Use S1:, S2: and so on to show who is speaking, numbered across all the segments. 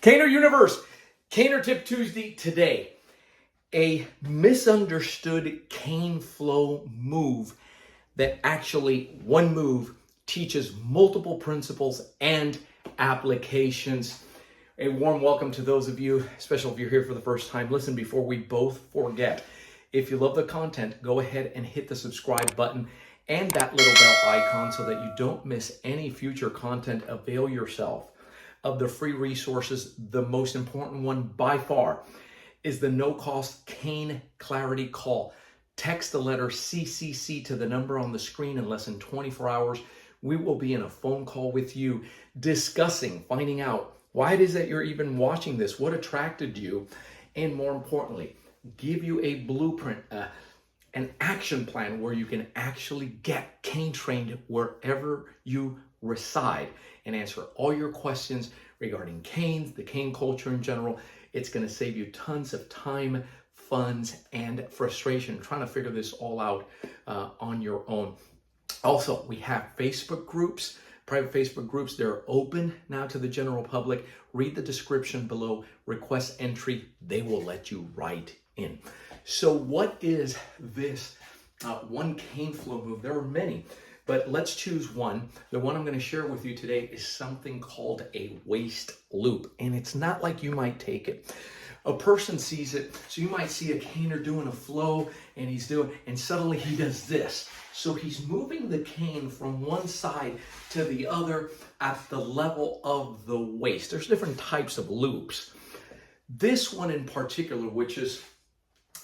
S1: Caner Universe, Caner Tip Tuesday today. A misunderstood CaneFlow move that actually one move teaches multiple principles and applications. A warm welcome to those of you, especially if you're here for the first time. Listen, before we both forget, if you love the content, go ahead and hit the subscribe button and that little bell icon so that you don't miss any future content. Avail yourself of the free resources. The most important one by far is the no-cost Cane Clarity Call. Text the letter CCC to the number on the screen in less than 24 hours. We will be in a phone call with you discussing, finding out why it is that you're even watching this, what attracted you, and more importantly, give you a blueprint, an action plan where you can actually get cane trained wherever you reside and answer all your questions regarding canes, the cane culture in general. It's going to save you tons of time, funds, and frustration trying to figure this all out on your own. Also, we have Facebook groups, private Facebook groups. They're open now to the general public. Read the description below, request entry. They will let you right in. So what is this one CaneFlow move? There are many, but let's choose one. The one I'm going to share with you today is something called a waist loop. And it's not like you might take it. A person sees it, so you might see a caner doing a flow and suddenly he does this. So he's moving the cane from one side to the other at the level of the waist. There's different types of loops. This one in particular, which is,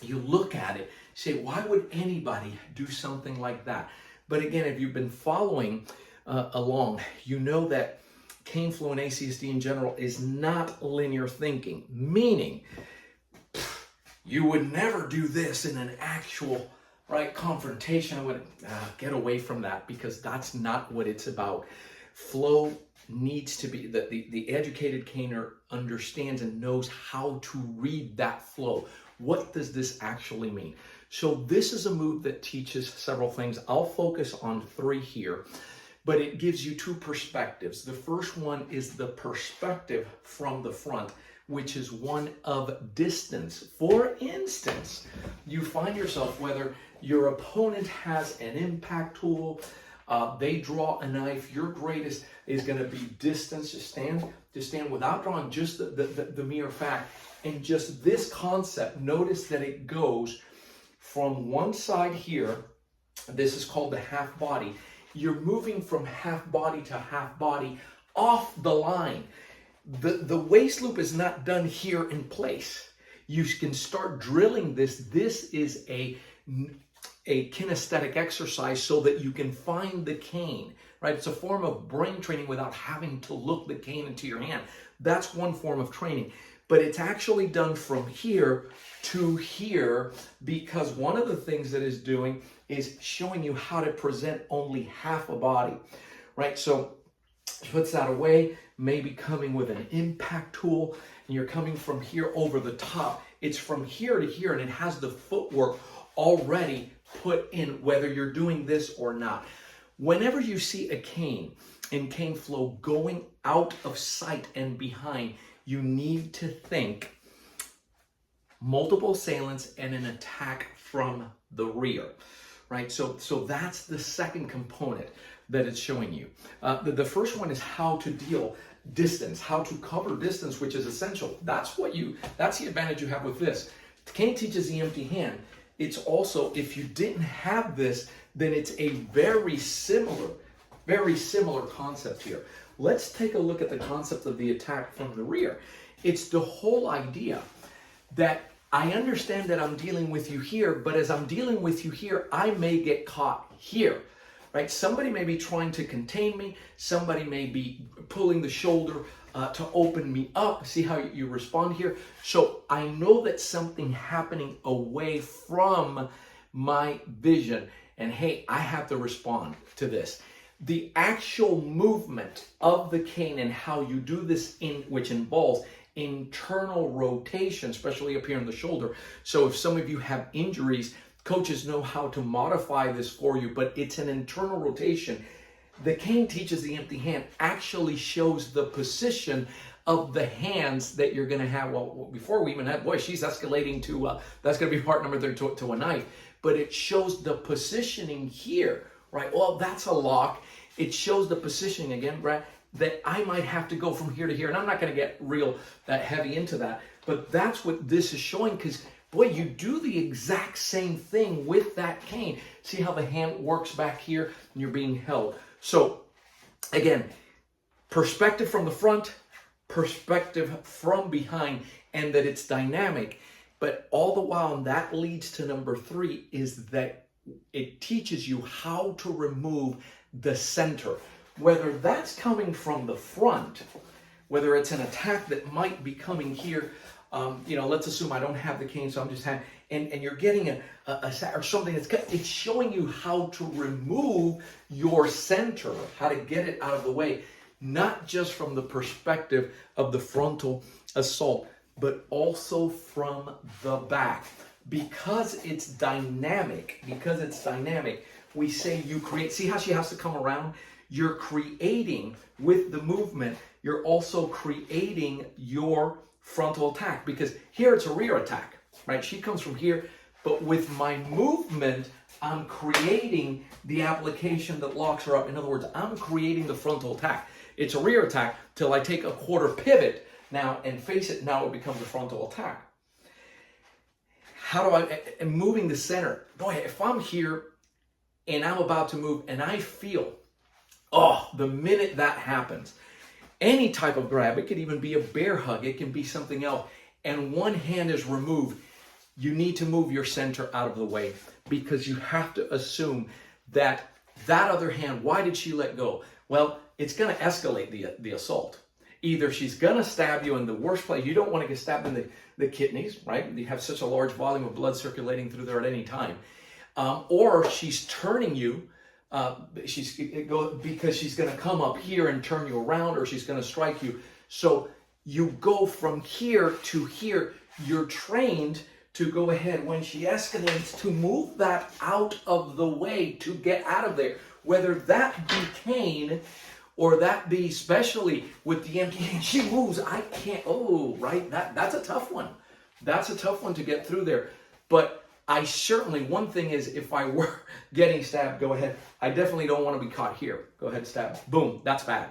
S1: you look at it, say, why would anybody do something like that? But again, if you've been following along, you know that CaneFlow and ACSD in general is not linear thinking, meaning you would never do this in an actual confrontation. I would get away from that because that's not what it's about. Flow needs to be, the educated caner understands and knows how to read that flow. What does this actually mean? So this is a move that teaches several things. I'll focus on three here, but it gives you two perspectives. The first one is the perspective from the front, which is one of distance. For instance, you find yourself, whether your opponent has an impact tool, they draw a knife, your greatest is going to be distance. Just stand without drawing, just the mere fact. And just this concept, notice that it goes from one side here. This is called the half body. You're moving from half body to half body off the line. The waist loop is not done here in place. You can start drilling this. This is a kinesthetic exercise so that you can find the cane, right? It's a form of brain training without having to look the cane into your hand. That's one form of training. But it's actually done from here to here because one of the things that it's doing is showing you how to present only half a body, right? So puts that away, maybe coming with an impact tool, and you're coming from here over the top. It's from here to here, and it has the footwork already put in, whether you're doing this or not. Whenever you see a cane in CaneFlow going out of sight and behind, you need to think multiple assailants and an attack from the rear, right? So that's the second component that it's showing you. The first one is how to deal distance, how to cover distance, which is essential. That's the advantage you have with this. The cane teaches the empty hand. It's also, if you didn't have this, then it's a very similar concept here. Let's take a look at the concept of the attack from the rear. It's the whole idea that I understand that I'm dealing with you here, but as I'm dealing with you here, I may get caught here, right? Somebody may be trying to contain me. Somebody may be pulling the shoulder to open me up. See how you respond here? So I know that something happening away from my vision, and hey, I have to respond to this. The actual movement of the cane and how you do this, which involves internal rotation, especially up here in the shoulder. So if some of you have injuries, coaches know how to modify this for you, but it's an internal rotation. The cane teaches the empty hand, actually shows the position of the hands that you're going to have. Well, before we even had, boy, she's escalating to, that's going to be part number 3 to a knife. But it shows the positioning here, right? Well, that's a lock. It shows the positioning again, Brad, that I might have to go from here to here. And I'm not going to get real that heavy into that. But that's what this is showing, because, boy, you do the exact same thing with that cane. See how the hand works back here and you're being held. So, again, perspective from the front, perspective from behind, and that it's dynamic. But all the while, and that leads to number 3, is that it teaches you how to remove the center. Whether that's coming from the front, whether it's an attack that might be coming here, let's assume I don't have the cane, so I'm just having, and you're getting a or something it's showing you how to remove your center, how to get it out of the way, not just from the perspective of the frontal assault, but also from the back. Because it's dynamic, we say you create, see how she has to come around? You're creating, with the movement, you're also creating your frontal attack, because here it's a rear attack, right? She comes from here, but with my movement, I'm creating the application that locks her up. In other words, I'm creating the frontal attack. It's a rear attack till I take a quarter pivot now and face it. Now it becomes a frontal attack. How do and moving the center. Boy, if I'm here and I'm about to move and I feel, the minute that happens, any type of grab, it could even be a bear hug, it can be something else, and one hand is removed, you need to move your center out of the way, because you have to assume that that other hand, why did she let go? Well, it's going to escalate the assault. Either she's going to stab you in the worst place. You don't want to get stabbed in the kidneys, right? You have such a large volume of blood circulating through there at any time. Or she's turning you, because she's going to come up here and turn you around, or she's going to strike you. So you go from here to here. You're trained to go ahead when she escalates to move that out of the way to get out of there. Whether that be cane or that be, especially with the empty hand, she moves, I can't, right? That's a tough one. That's a tough one to get through there. But I certainly, one thing is, if I were getting stabbed, go ahead. I definitely don't want to be caught here. Go ahead, stab. Boom, that's bad,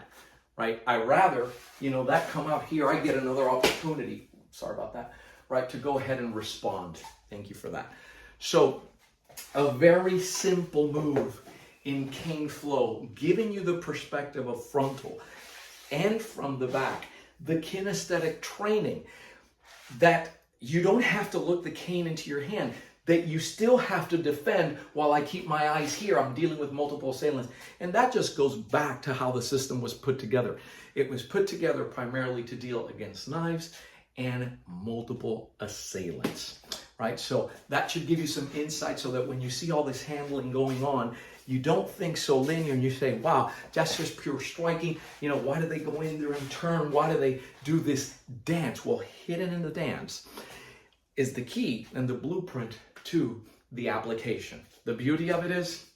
S1: right? I rather, that come out here, I get another opportunity, sorry about that, right, to go ahead and respond. Thank you for that. So, a very simple move in CaneFlow, giving you the perspective of frontal and from the back, the kinesthetic training, that you don't have to look the cane into your hand, that you still have to defend while I keep my eyes here. I'm dealing with multiple assailants. And that just goes back to how the system was put together. It was put together primarily to deal against knives and multiple assailants, right? So that should give you some insight, so that when you see all this handling going on, you don't think so linear and you say, wow, that's just pure striking. Why do they go in there and turn? Why do they do this dance? Well, hidden in the dance is the key and the blueprint to the application. The beauty of it is,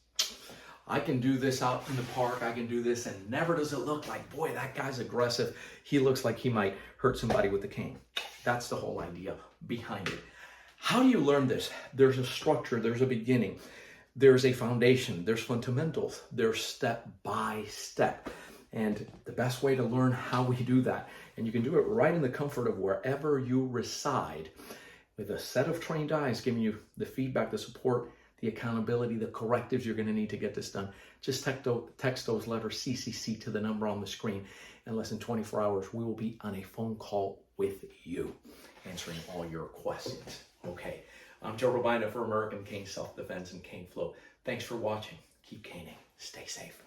S1: I can do this out in the park, I can do this, and never does it look like, boy, that guy's aggressive. He looks like he might hurt somebody with the cane. That's the whole idea behind it. How do you learn this? There's a structure, there's a beginning, there's a foundation, there's fundamentals, there's step by step. And the best way to learn how we do that, and you can do it right in the comfort of wherever you reside, with a set of trained eyes giving you the feedback, the support, the accountability, the correctives you're going to need to get this done. Just text those letters CCC to the number on the screen. In less than 24 hours, we will be on a phone call with you, answering all your questions. Okay, I'm Joe Robaina for American Cane Self-Defense and CaneFlow. Thanks for watching. Keep caning. Stay safe.